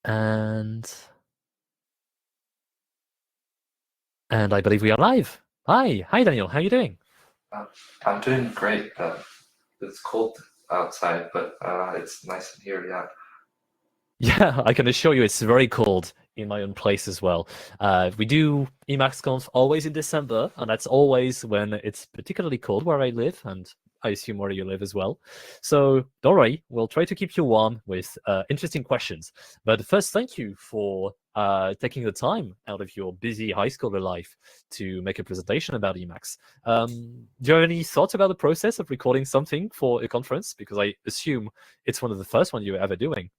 And I believe we are live. Hi, Daniel. How are you doing? I'm doing great. It's cold outside, but it's nice in here. Yeah. Yeah, I can assure you it's very cold in my own place as well. We do EmacsConf always in December, and that's always when it's particularly cold where I live, and I assume where you live as well. So don't worry, we'll try to keep you warm with interesting questions. But first, thank you for taking the time out of your busy high schooler life to make a presentation about Emacs. Do you have any thoughts about the process of recording something for a conference? Because I assume it's one of the first ones you're ever doing.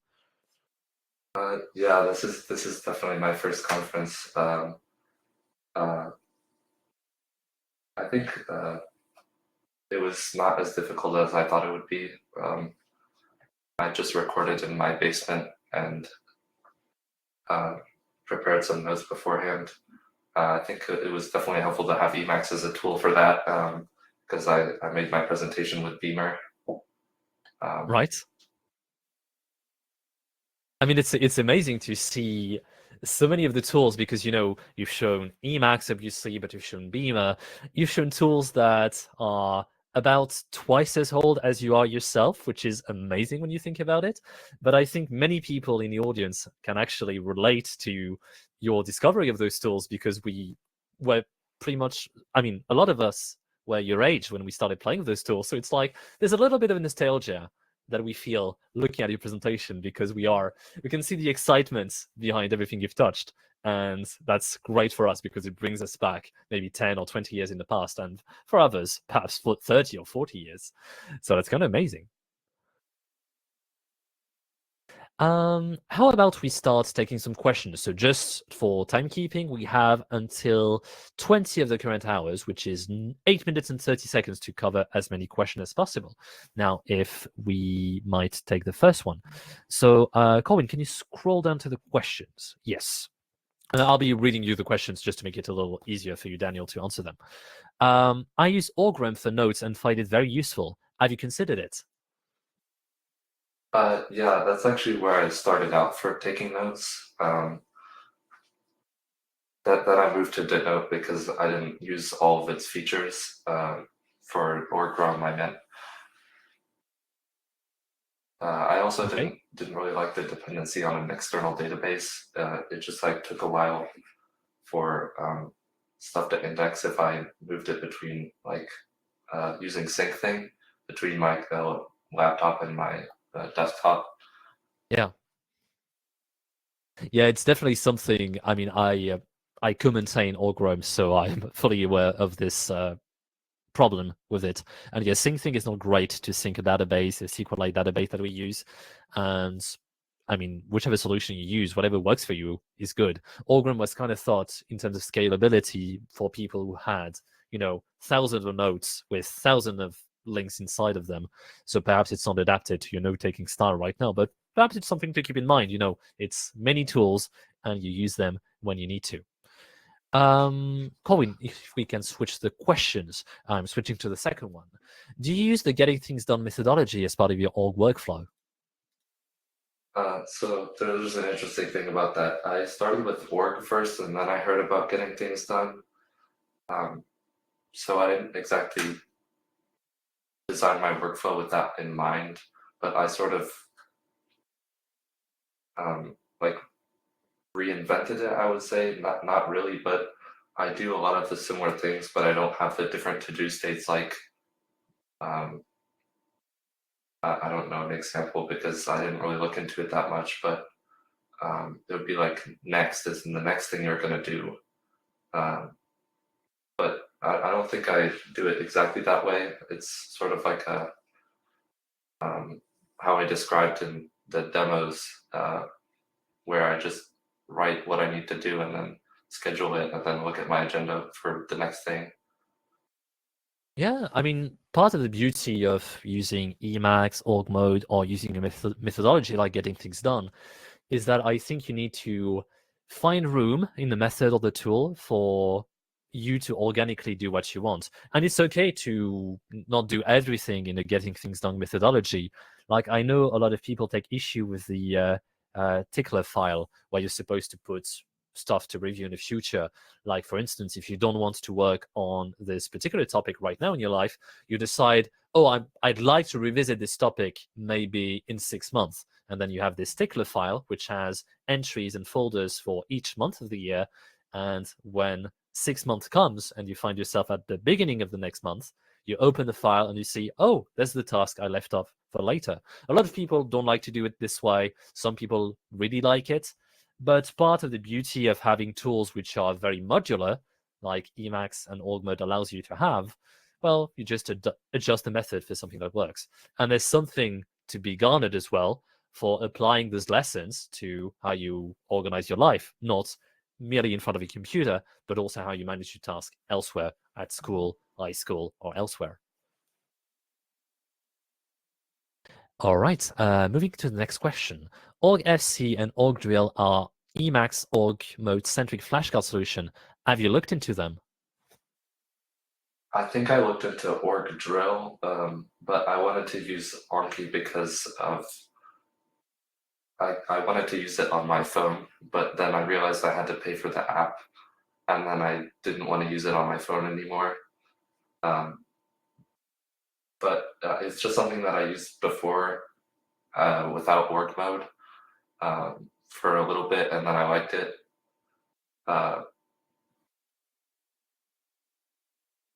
Yeah, this is definitely my first conference. Uh, I think it was not as difficult as I thought it would be. I just recorded in my basement and prepared some notes beforehand. I think it was definitely helpful to have Emacs as a tool for that because I made my presentation with Beamer. Right. I mean, it's amazing to see so many of the tools because you've shown Emacs obviously, but you've shown Beamer. You've shown tools that are about twice as old as you are yourself, which is amazing when you think about it. But I think many people in the audience can actually relate to your discovery of those tools because we were pretty much, I mean, a lot of us were your age when we started playing with those tools. So it's like there's a little bit of nostalgia that we feel looking at your presentation because we can see the excitement behind everything you've touched. And that's great for us because it brings us back maybe 10 or 20 years in the past. And for others, perhaps for 30 or 40 years. So that's kind of amazing. How about we start taking some questions? So just for timekeeping, we have until 20 of the current hours, which is 8 minutes and 30 seconds to cover as many questions as possible. Now, if we might take the first one. So, Colin, can you scroll down to the questions? Yes. And I'll be reading you the questions just to make it a little easier for you, Daniel, to answer them. I use Orgzly for notes and find it very useful. Have you considered it? Yeah, that's actually where I started out for taking notes. That I moved to Denote because I didn't use all of its features for Orgzly. I meant. I also Okay. didn't really like the dependency on an external database. It just like took a while for stuff to index if I moved it between like using sync thing between my laptop and my desktop. Yeah. Yeah, it's definitely something. I mean, I co-maintain Orgzly, so I'm fully aware of this problem with it. And yeah, syncing is not great to sync a database, a SQLite database that we use. And I mean, whichever solution you use, whatever works for you is good. Orgzly was kind of thought in terms of scalability for people who had, thousands of nodes with thousands of links inside of them. So perhaps it's not adapted to your note-taking style right now, but perhaps it's something to keep in mind. It's many tools and you use them when you need to. Colin, if we can switch the questions, I'm switching to the second one. Do you use the getting things done methodology as part of your org workflow? So there's an interesting thing about that. I started with org first, and then I heard about getting things done. So I didn't exactly design my workflow with that in mind, but I sort of like reinvented it. I would say not really, but I do a lot of the similar things, but I don't have the different to-do states like um, I don't know an example because I didn't really look into it that much, but it would be like next is the next thing you're going to do. But I don't think I do it exactly that way. It's sort of like how I described in the demos, where I just write what I need to do and then schedule it and then look at my agenda for the next thing. Yeah, I mean, part of the beauty of using Emacs, org mode, or using a methodology like getting things done is that I think you need to find room in the method or the tool for you to organically do what you want. And it's okay to not do everything in the getting things done methodology. Like I know a lot of people take issue with the tickler file where you're supposed to put stuff to review in the future. Like, for instance, if you don't want to work on this particular topic right now in your life, you decide, oh, I'd like to revisit this topic maybe in 6 months. And then you have this tickler file, which has entries and folders for each month of the year. And when 6 months comes and you find yourself at the beginning of the next month, you open the file and you see, oh, there's the task I left off for later. A lot of people don't like to do it this way. Some people really like it. But part of the beauty of having tools which are very modular, like Emacs and Org allows you to have, well, you just adjust the method for something that works. And there's something to be garnered as well for applying those lessons to how you organize your life, not merely in front of a computer, but also how you manage your task elsewhere at school, high school, or elsewhere. All right, moving to the next question. Orgfc and Orgdrill are Emacs org mode centric flashcard solution. Have you looked into them? I think I looked into Orgdrill, but I wanted to use Anki because of I wanted to use it on my phone, but then I realized I had to pay for the app, and then I didn't want to use it on my phone anymore. But it's just something that I used before without org mode for a little bit, and then I liked it.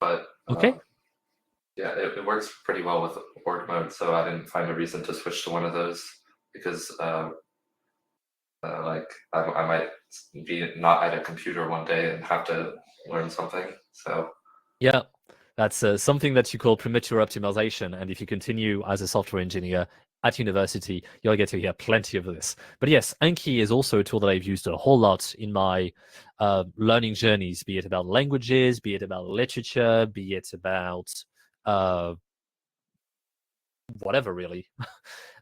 But okay. Yeah, it works pretty well with org mode, so I didn't find a reason to switch to one of those because like I might be not at a computer one day and have to learn something. So yeah, that's something that you call premature optimization. And if you continue as a software engineer at university, you'll get to hear plenty of this. But yes, Anki is also a tool that I've used a whole lot in my learning journeys, be it about languages, be it about literature, be it about whatever, really.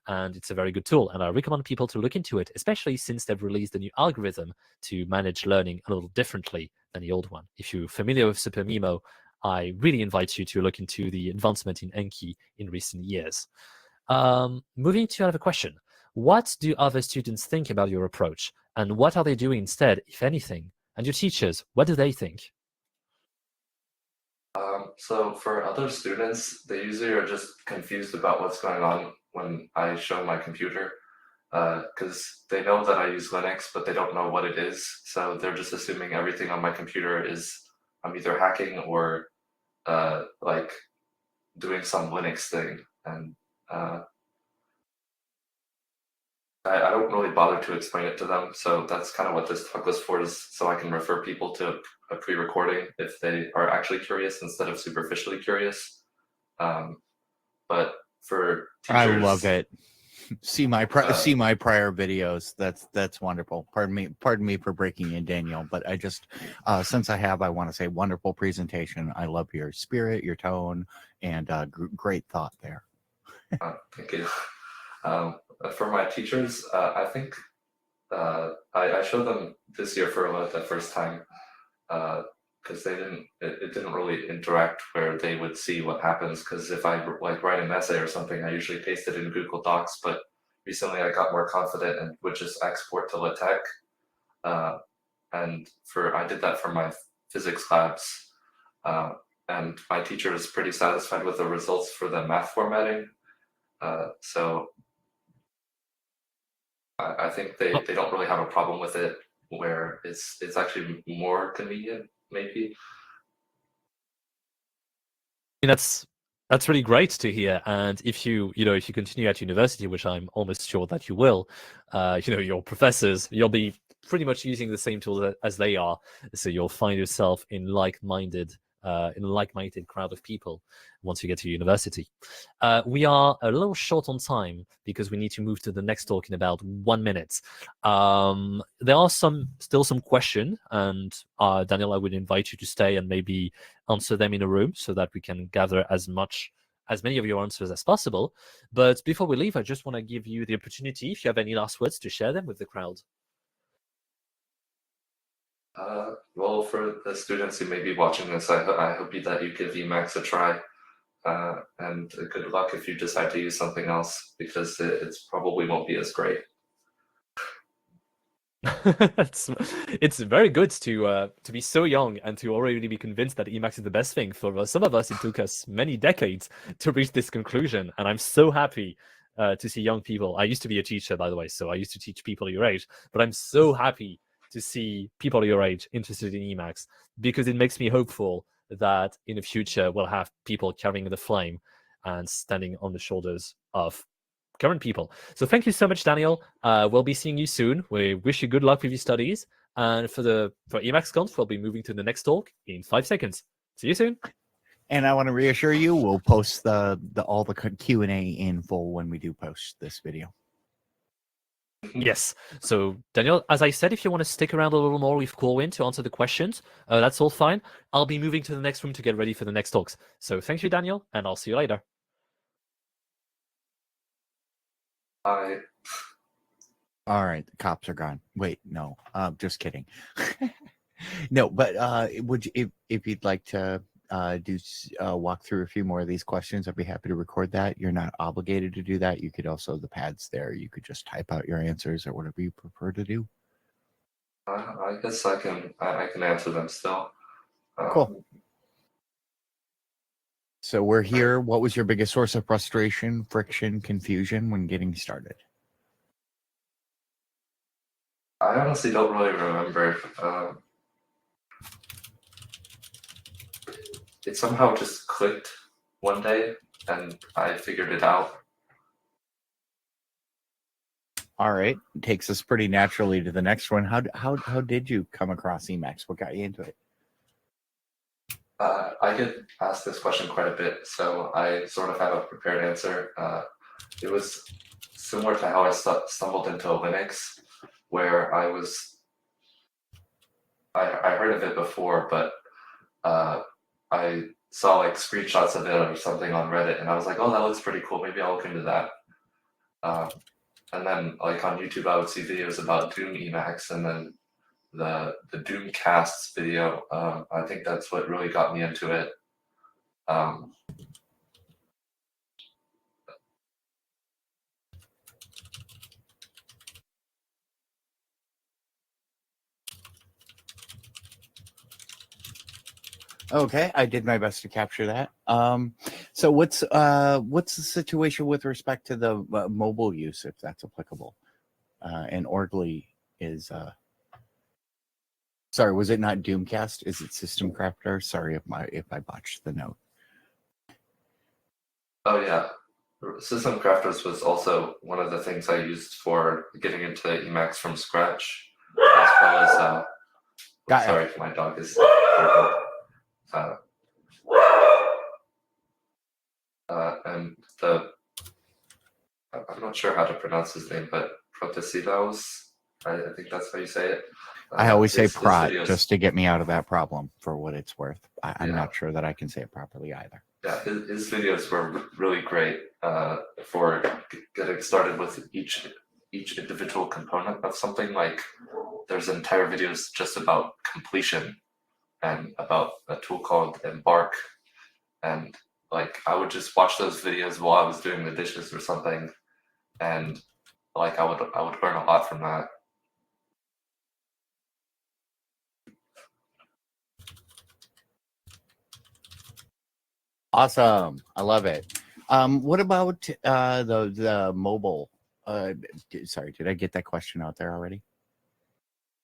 And it's a very good tool, and I recommend people to look into it, especially since they've released a new algorithm to manage learning a little differently than the old one. If you're familiar with SuperMemo, I really invite you to look into the advancement in Anki in recent years. Moving to another question. What do other students think about your approach, and what are they doing instead, if anything? And your teachers, what do they think? so for other students, they usually are just confused about what's going on when I show my computer, because they know that I use Linux, but they don't know what it is. So they're just assuming everything on my computer is I'm either hacking or like doing some Linux thing. And I don't really bother to explain it to them. So that's kind of what this talk was for, is so I can refer people to a pre-recording if they are actually curious instead of superficially curious. But for teachers, I love it. See my prior videos. That's wonderful. Pardon me for breaking in, Daniel. But I just since I want to say wonderful presentation. I love your spirit, your tone, and great thought there. Thank you. For my teachers, I think I showed them this year for the first time because it didn't really interact where they would see what happens. Because if I like write an essay or something, I usually paste it in Google Docs. But recently, I got more confident and would just export to LaTeX. And I did that for my physics labs, and my teacher is pretty satisfied with the results for the math formatting. So I think they don't really have a problem with it, where it's actually more convenient, maybe. I mean, that's really great to hear. And if you continue at university, which I'm almost sure that you will, your professors, you'll be pretty much using the same tools as they are. So you'll find yourself in like-minded crowd of people once you get to university. We are a little short on time because we need to move to the next talk in about 1 minute. There are still some questions, and Daniel, I would invite you to stay and maybe answer them in a room so that we can gather as many of your answers as possible. But before we leave, I just want to give you the opportunity, if you have any last words, to share them with the crowd. Well, for the students who may be watching this, I hope that you give Emacs a try, and good luck if you decide to use something else, because it probably won't be as great. It's very good to be so young and to already be convinced that Emacs is the best thing. For some of us, it took us many decades to reach this conclusion, and I'm so happy to see young people. I used to be a teacher, by the way, so I used to teach people your age, but I'm so happy to see people your age interested in Emacs because it makes me hopeful that in the future we'll have people carrying the flame and standing on the shoulders of current people. So thank you so much, Daniel. We'll be seeing you soon. We wish you good luck with your studies. And for EmacsConf, we'll be moving to the next talk in 5 seconds. See you soon. And I want to reassure you, we'll post all the Q&A in full when we do post this video. Yes. So, Daniel, as I said, if you want to stick around a little more with Corwin to answer the questions, that's all fine. I'll be moving to the next room to get ready for the next talks. So thank you, Daniel, and I'll see you later. Bye. All right, the cops are gone. Wait, no, just kidding. No, but would you, if you'd like to walk through a few more of these questions, I'd be happy to record that. You're not obligated to do that. You could also, the pad's there. You could just type out your answers or whatever you prefer to do. I guess I can answer them still. Cool. So we're here. What was your biggest source of frustration, friction, confusion when getting started? I honestly don't really remember. It somehow just clicked one day, and I figured it out. All right, it takes us pretty naturally to the next one. How did you come across Emacs? What got you into it? I get asked this question quite a bit, so I sort of have a prepared answer. It was similar to how I stumbled into Linux, where I heard of it before, but I saw like screenshots of it or something on Reddit, and I was like, oh, that looks pretty cool. Maybe I'll look into that. And then like on YouTube, I would see videos about Doom Emacs, and then the Doomcasts video. I think that's what really got me into it. Okay, I did my best to capture that. So what's the situation with respect to the mobile use, if that's applicable? And Orgzly is sorry, was it not Doomcast? Is it System Crafter? Sorry if I botched the note. Oh yeah, System Crafters was also one of the things I used for getting into Emacs from scratch, as well as sorry if my dog is and I'm not sure how to pronounce his name, but Protesilaus, I think that's how you say it. I always say Prot just to get me out of that problem for what it's worth. I'm not sure that I can say it properly either. Yeah, his videos were really great for getting started with each individual component of something. Like there's entire videos just about completion and about a tool called Embark, and like I would just watch those videos while I was doing the dishes or something, and like I would learn a lot from that. Awesome, I love it. What about the mobile? Sorry, did I get that question out there already?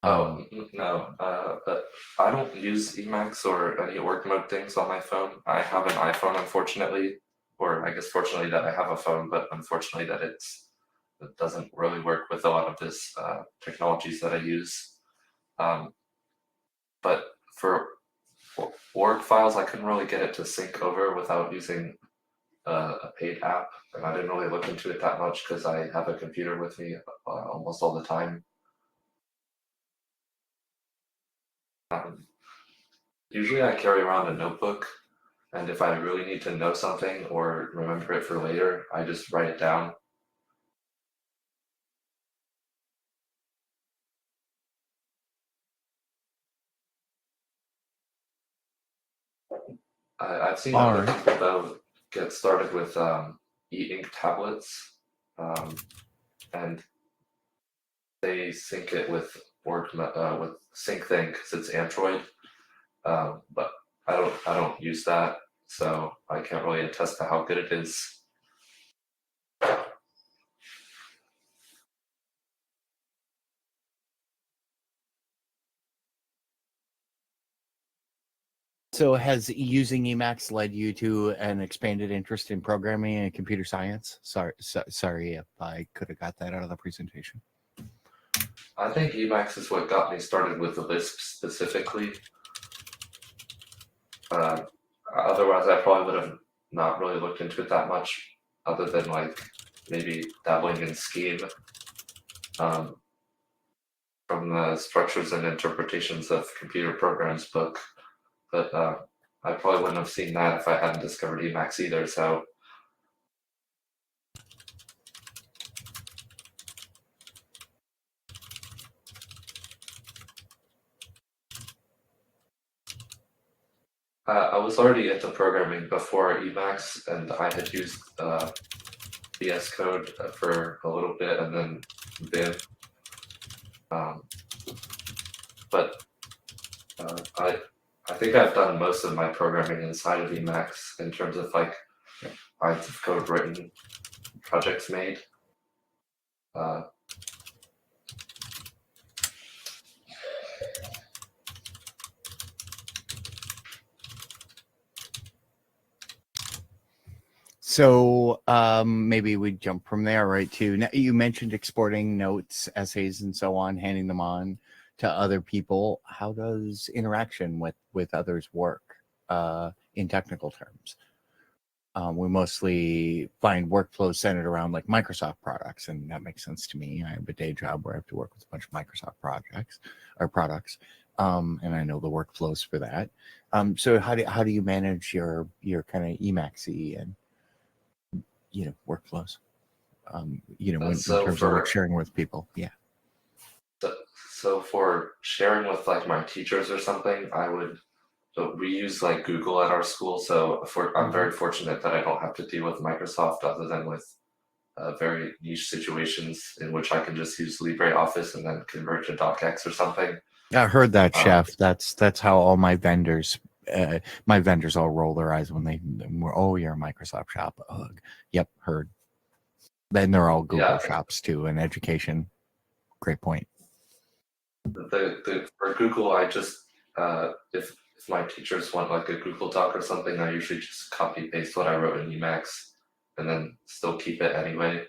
Oh no, but I don't use Emacs or any org mode things on my phone. I have an iPhone, unfortunately, or I guess fortunately that I have a phone, but unfortunately that it doesn't really work with a lot of this technologies that I use. But for org files, I couldn't really get it to sync over without using a paid app, and I didn't really look into it that much because I have a computer with me almost all the time. Usually I carry around a notebook, and if I really need to know something or remember it for later, I just write it down. I've seen other people though get started with e-ink tablets, and they sync it with with SyncThing because it's Android, but I don't use that, so I can't really attest to how good it is. So has using Emacs led you to an expanded interest in programming and computer science? Sorry if I could have got that out of the presentation. I think Emacs is what got me started with the Lisp specifically. Otherwise, I probably would have not really looked into it that much, other than like maybe dabbling in Scheme from the Structures and Interpretations of Computer Programs book. But I probably wouldn't have seen that if I hadn't discovered Emacs either. So I was already into programming before Emacs, and I had used VS Code for a little bit, and then Vim. But I think I've done most of my programming inside of Emacs in terms of like lines of code written, projects made. So maybe we jump from there right to, you mentioned exporting notes, essays, and so on, handing them on to other people. How does interaction with others work in technical terms? We mostly find workflows centered around like Microsoft products, and that makes sense to me. I have a day job where I have to work with a bunch of Microsoft products, and I know the workflows for that. So how do you manage your kind of Emacs-y and workflows? In terms of like sharing with people, yeah. So for sharing with like my teachers or something, we use like Google at our school, so I'm very fortunate that I don't have to deal with Microsoft other than with very niche situations in which I can just use LibreOffice and then convert to docx or something. I heard that, Chef. That's how all my vendors all roll their eyes when oh, you're a Microsoft shop. Ugh. Yep, heard. Then they're all Google shops too, and education. Great point. For Google, I just if my teachers want like a Google Doc or something, I usually just copy paste what I wrote in Emacs and then still keep it anyway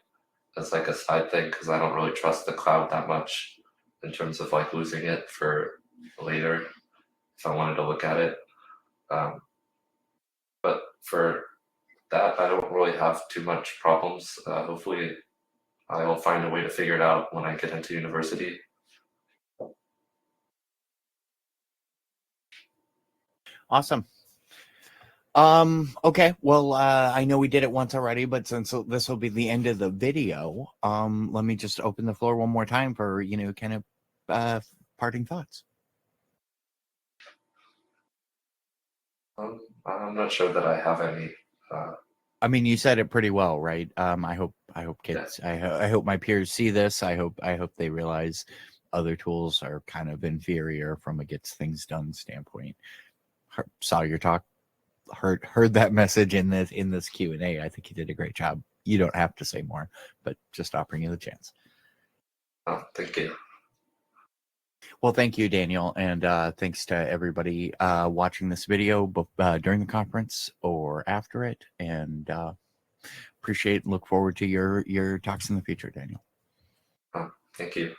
as like a side thing because I don't really trust the cloud that much in terms of like losing it for later if I wanted to look at it. But for that, I don't really have too much problems. Hopefully, I will find a way to figure it out when I get into university. Awesome. Okay, well, I know we did it once already, but since this will be the end of the video, let me just open the floor one more time for, kind of parting thoughts. I'm not sure that I have any. I mean, you said it pretty well, right? I hope kids, yeah. I hope my peers see this. I hope they realize other tools are kind of inferior from a gets things done standpoint. Saw your talk, heard that message in this Q&A. I think you did a great job. You don't have to say more, but just offering you the chance. Oh, thank you. Well, thank you, Daniel, and thanks to everybody watching this video during the conference or after it, and appreciate and look forward to your talks in the future, Daniel. Oh, thank you.